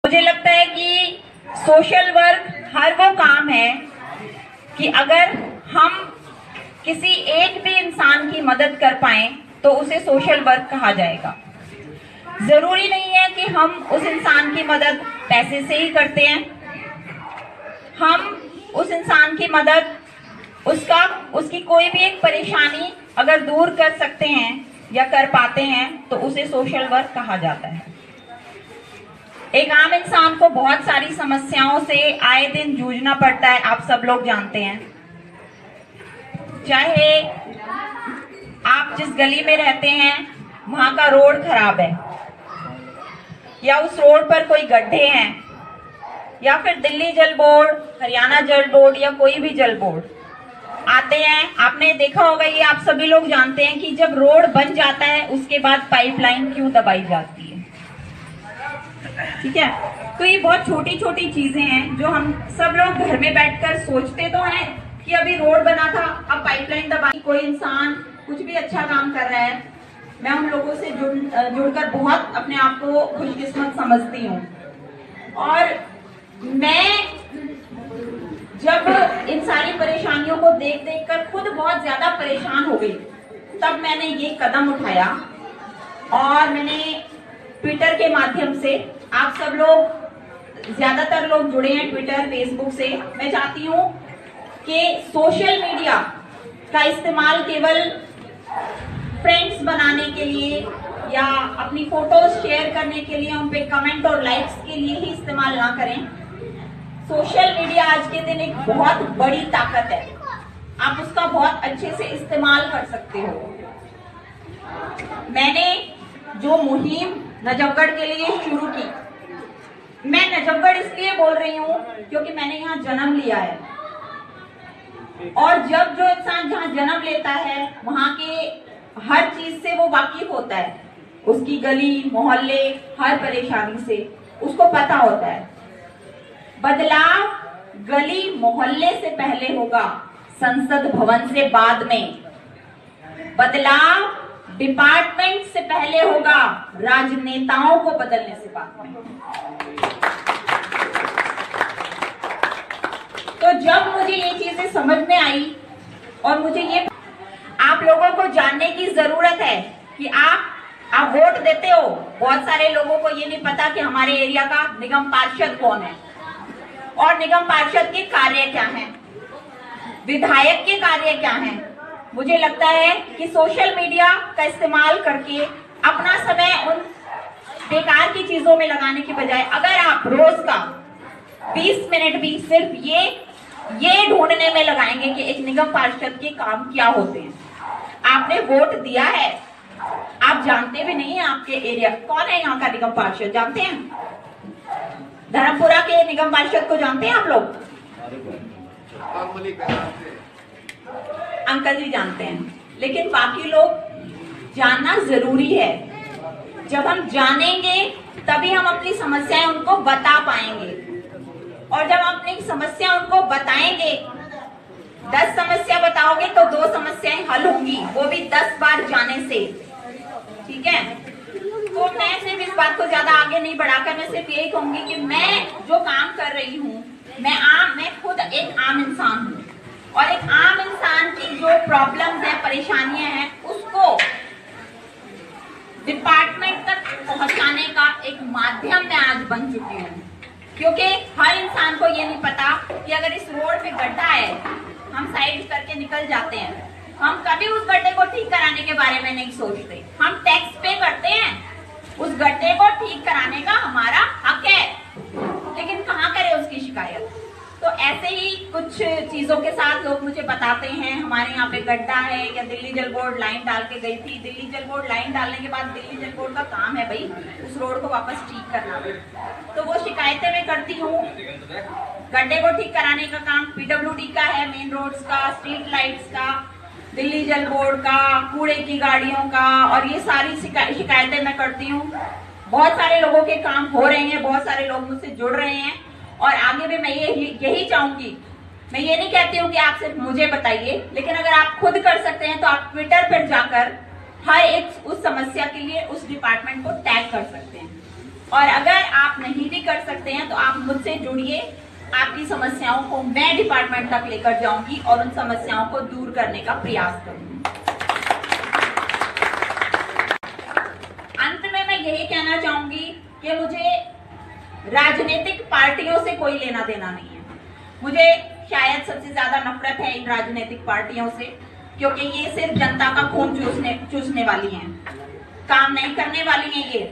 मुझे लगता है कि सोशल वर्क हर वो काम है कि अगर हम किसी एक भी इंसान की मदद कर पाए तो उसे सोशल वर्क कहा जाएगा। जरूरी नहीं है कि हम उस इंसान की मदद पैसे से ही करते हैं। हम उस इंसान की मदद उसकी कोई भी एक परेशानी अगर दूर कर सकते हैं या कर पाते हैं तो उसे सोशल वर्क कहा जाता है। एक आम इंसान को बहुत सारी समस्याओं से आए दिन जूझना पड़ता है, आप सब लोग जानते हैं। चाहे आप जिस गली में रहते हैं वहां का रोड खराब है, या उस रोड पर कोई गड्ढे हैं, या फिर दिल्ली जल बोर्ड, हरियाणा जल बोर्ड या कोई भी जल बोर्ड आते हैं। आपने देखा होगा, ये आप सभी लोग जानते हैं कि जब रोड बन जाता है उसके बाद पाइपलाइन क्यों दबाई जाती है। ठीक है, तो ये बहुत छोटी छोटी चीजें हैं जो हम सब लोग घर में बैठकर सोचते तो हैं कि अभी रोड बना था, अब पाइपलाइन दबाई। कोई इंसान कुछ भी अच्छा काम कर रहा है, मैं उन लोगों से जुड़कर बहुत अपने आप को खुशकिस्मत समझती हूँ। और मैं जब इन सारी परेशानियों को देख देख कर खुद बहुत ज्यादा परेशान हो गई, तब मैंने ये कदम उठाया और मैंने ट्विटर के माध्यम से, आप सब लोग ज्यादातर लोग जुड़े हैं ट्विटर फेसबुक से, मैं चाहती हूँ कि सोशल मीडिया का इस्तेमाल केवल फ्रेंड्स बनाने के लिए या अपनी फोटोज शेयर करने के लिए, उन पे कमेंट और लाइक्स के लिए ही इस्तेमाल ना करें। सोशल मीडिया आज के दिन एक बहुत बड़ी ताकत है, आप उसका बहुत अच्छे से इस्तेमाल कर सकते हो। मैंने जो मुहिम नजफगढ़ के लिए शुरू की, मैं नजफगढ़ इसलिए बोल रही हूँ क्योंकि मैंने यहाँ जन्म लिया है, और जब जो इंसान जहाँ जन्म लेता है वहां के हर चीज से वो वाकिफ होता है, उसकी गली मोहल्ले हर परेशानी से उसको पता होता है। बदलाव गली मोहल्ले से पहले होगा, संसद भवन से बाद में। बदलाव डिपार्टमेंट से पहले होगा, राजनेताओं को बदलने से बाद में। तो जब मुझे ये चीजें समझ में आई और मुझे ये आप लोगों को जानने की जरूरत है कि आप वोट देते हो। बहुत सारे लोगों को ये नहीं पता कि हमारे एरिया का निगम पार्षद कौन है और निगम पार्षद के कार्य क्या हैं, विधायक के कार्य क्या हैं। मुझे लगता है कि सोशल मीडिया का इस्तेमाल करके अपना समय उन बेकार की चीजों में लगाने की बजाय अगर आप रोज का 20 मिनट भी सिर्फ ये ढूंढने में लगाएंगे कि एक निगम पार्षद के काम क्या होते हैं। आपने वोट दिया है, आप जानते भी नहीं है आपके एरिया कौन है यहाँ का निगम पार्षद, जानते हैं? धर्मपुरा के निगम पार्षद को जानते हैं आप लोग? अंकल जी जानते हैं, लेकिन बाकी लोग जानना जरूरी है। जब हम जानेंगे तभी हम अपनी समस्याएं उनको बता पाएंगे, और जब हम अपनी समस्या उनको बताएंगे, 10 समस्या बताओगे तो 2 समस्याएं हल होंगी, वो भी 10 बार जाने से। ठीक है, तो मैं सिर्फ इस बात को ज्यादा आगे नहीं बढ़ाकर मैं सिर्फ यही कहूंगी कि मैं जो काम कर रही हूँ, मैं खुद एक आम इंसान हूँ, और एक आम इंसान की जो प्रॉब्लम्स है, परेशानियां हैं, उसको डिपार्टमेंट तक पहुंचाने का एक माध्यम मैं आज बन चुकी हूँ। क्योंकि हर इंसान को ये नहीं पता कि अगर इस रोड पे गड्ढा है, हम साइड करके निकल जाते हैं, हम कभी उस गड्ढे को ठीक कराने के बारे में नहीं सोचते। हम टैक्स पे करते हैं, उस गड्ढे को ठीक कराने का हमारा हक है, लेकिन कहाँ करें उसकी शिकायत। तो ऐसे ही कुछ चीजों के साथ लोग मुझे बताते हैं हमारे यहाँ पे गड्ढा है, या दिल्ली जल बोर्ड लाइन डाल के गई थी। दिल्ली जल बोर्ड लाइन डालने के बाद दिल्ली जल बोर्ड का काम है भाई उस रोड को वापस ठीक करना। तो वो शिकायतें मैं करती हूँ। गड्ढे को ठीक कराने का काम पीडब्ल्यूडी का है, मेन रोड्स का, स्ट्रीट लाइट्स का, दिल्ली जल बोर्ड का, कूड़े की गाड़ियों का, और ये सारी शिकायतें मैं करती हूँ। बहुत सारे लोगों के काम हो रहे हैं, बहुत सारे लोग मुझसे जुड़ रहे हैं, और आगे भी मैं यही चाहूंगी। मैं ये नहीं कहती हूँ कि आप सिर्फ मुझे बताइए, लेकिन अगर आप खुद कर सकते हैं तो आप ट्विटर पर जाकर हर एक उस समस्या के लिए उस डिपार्टमेंट को टैग कर सकते हैं। और अगर आप नहीं भी कर सकते हैं तो आप मुझसे जुड़िए, आपकी समस्याओं को मैं डिपार्टमेंट तक लेकर जाऊंगी और उन समस्याओं को दूर करने का प्रयास करूंगी। अंत में मैं यही कहना चाहूंगी कि मुझे राजनीतिक पार्टियों से कोई लेना देना नहीं है। मुझे शायद सबसे ज्यादा नफरत है इन राजनीतिक पार्टियों से, क्योंकि ये सिर्फ जनता का खून चूसने वाली हैं, काम नहीं करने वाली हैं ये।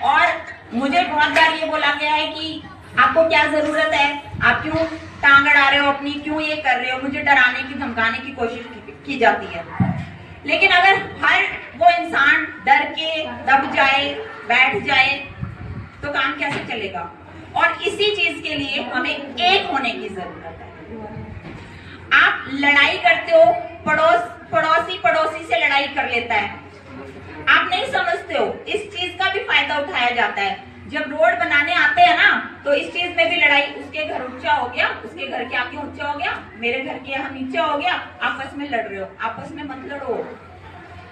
और मुझे बहुत बार ये बोला गया है कि आपको क्या जरूरत है, आप क्यों टांग अड़ा रहे हो अपनी, क्यों ये कर रहे हो, मुझे डराने की धमकाने की कोशिश की जाती है। लेकिन अगर हर वो इंसान डर के दब जाए, बैठ जाए, तो काम कैसे चलेगा? और इसी चीज के लिए हमें एक होने की जरूरत है। आप लड़ाई करते हो, पड़ोसी से लड़ाई कर लेता है, आप नहीं समझते हो इस चीज का भी फायदा उठाया जाता है। जब रोड बनाने आते हैं ना, तो इस चीज में भी लड़ाई, उसके घर ऊंचा हो गया, उसके घर के आगे ऊंचा हो गया, मेरे घर के यहाँ नीचा हो गया, आपस में लड़ रहे हो, आपस में मत लड़ो।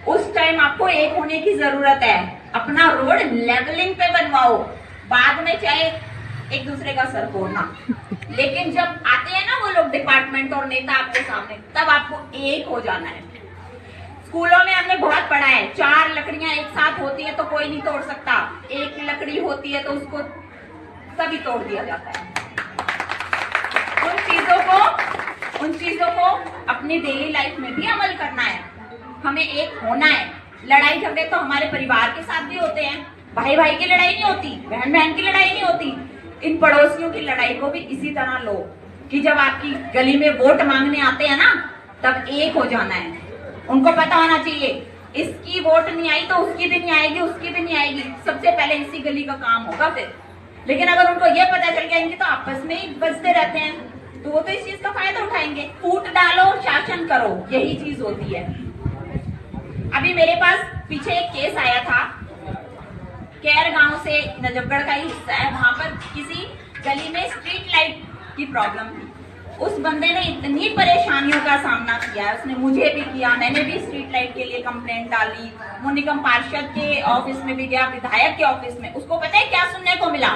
उस टाइम आपको एक होने की जरूरत है। अपना रोड लेवलिंग पे बनवाओ, बाद में चाहे एक दूसरे का सर फोड़ना, लेकिन जब आते हैं ना वो लोग डिपार्टमेंट और नेता आपके सामने, तब आपको एक हो जाना है। स्कूलों में हमने बहुत पढ़ा है, 4 लकड़ियां एक साथ होती है तो कोई नहीं तोड़ सकता, एक लकड़ी होती है तो उसको तभी तोड़ दिया जाता है। उन चीजों को अपनी डेली लाइफ में भी अमल करना है, हमें एक होना है। लड़ाई झगड़े तो हमारे परिवार के साथ भी होते हैं, भाई भाई की लड़ाई नहीं होती, बहन बहन की लड़ाई नहीं होती। इन पड़ोसियों की लड़ाई को भी इसी तरह लो कि जब आपकी गली में वोट मांगने आते हैं ना, तब एक हो जाना है। उनको पता होना चाहिए इसकी वोट नहीं आई तो उसकी भी नहीं आएगी, उसकी भी नहीं आएगी, सबसे पहले इसी गली का काम होगा फिर। लेकिन अगर उनको ये पता चल गया इनके तो आपस में ही बचते रहते हैं, तो वो तो इस चीज का फायदा उठाएंगे। फूट डालो, शासन करो, यही चीज होती है। अभी मेरे पास पीछे एक केस आया था, कैर गांव से, नजफगढ़ का ही हिस्सा है, वहां पर किसी गली में स्ट्रीट लाइट की प्रॉब्लम थी। उस बंदे ने इतनी परेशानियों का सामना किया, उसने मुझे भी किया, मैंने भी स्ट्रीट लाइट के लिए कंप्लेंट डाली, वो निगम पार्षद के ऑफिस में भी गया, विधायक के ऑफिस में। उसको पता है क्या सुनने को मिला?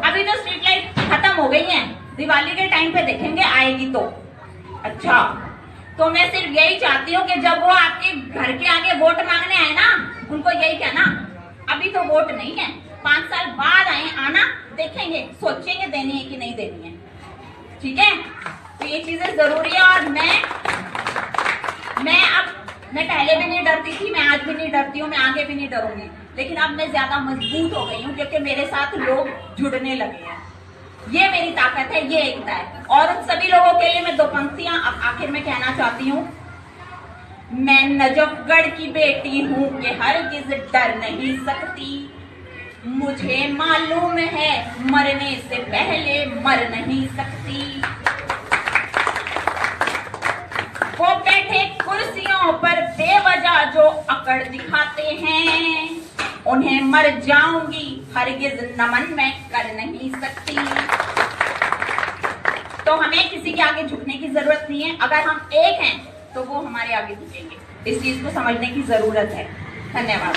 अभी तो स्ट्रीट लाइट खत्म हो गई है, दिवाली के टाइम पे देखेंगे आएगी तो। अच्छा, तो मैं सिर्फ यही चाहती हूँ कि जब वो आपके घर के आगे वोट मांगने आए ना, उनको यही कहना अभी तो वोट नहीं है, 5 साल बाद आए, आना, देखेंगे, सोचेंगे देनी है कि नहीं देनी है। ठीक है, तो ये चीजें जरूरी है। और मैं पहले भी नहीं डरती थी, मैं आज भी नहीं डरती हूँ, मैं आगे भी नहीं डरूंगी, लेकिन अब मैं ज्यादा मजबूत हो गई हूँ क्योंकि मेरे साथ लोग जुड़ने लगे हैं। ये मेरी ताकत है, ये एकता है। और उन सभी लोगों के लिए मैं 2 पंक्तियां अब आखिर में कहना चाहती हूँ। मैं नजफगढ़ की बेटी हूँ कि हरगिज डर नहीं सकती, मुझे मालूम है मरने से पहले मर नहीं सकती। वो बैठे कुर्सियों पर बेवजह जो अकड़ दिखाते हैं, उन्हें मर जाऊंगी हरगिज नमन मैं कर नहीं सकती। तो हमें किसी के आगे झुकने की जरूरत नहीं है, अगर हम एक हैं तो वो हमारे आगे झुकेंगे। इस चीज को समझने की जरूरत है। धन्यवाद।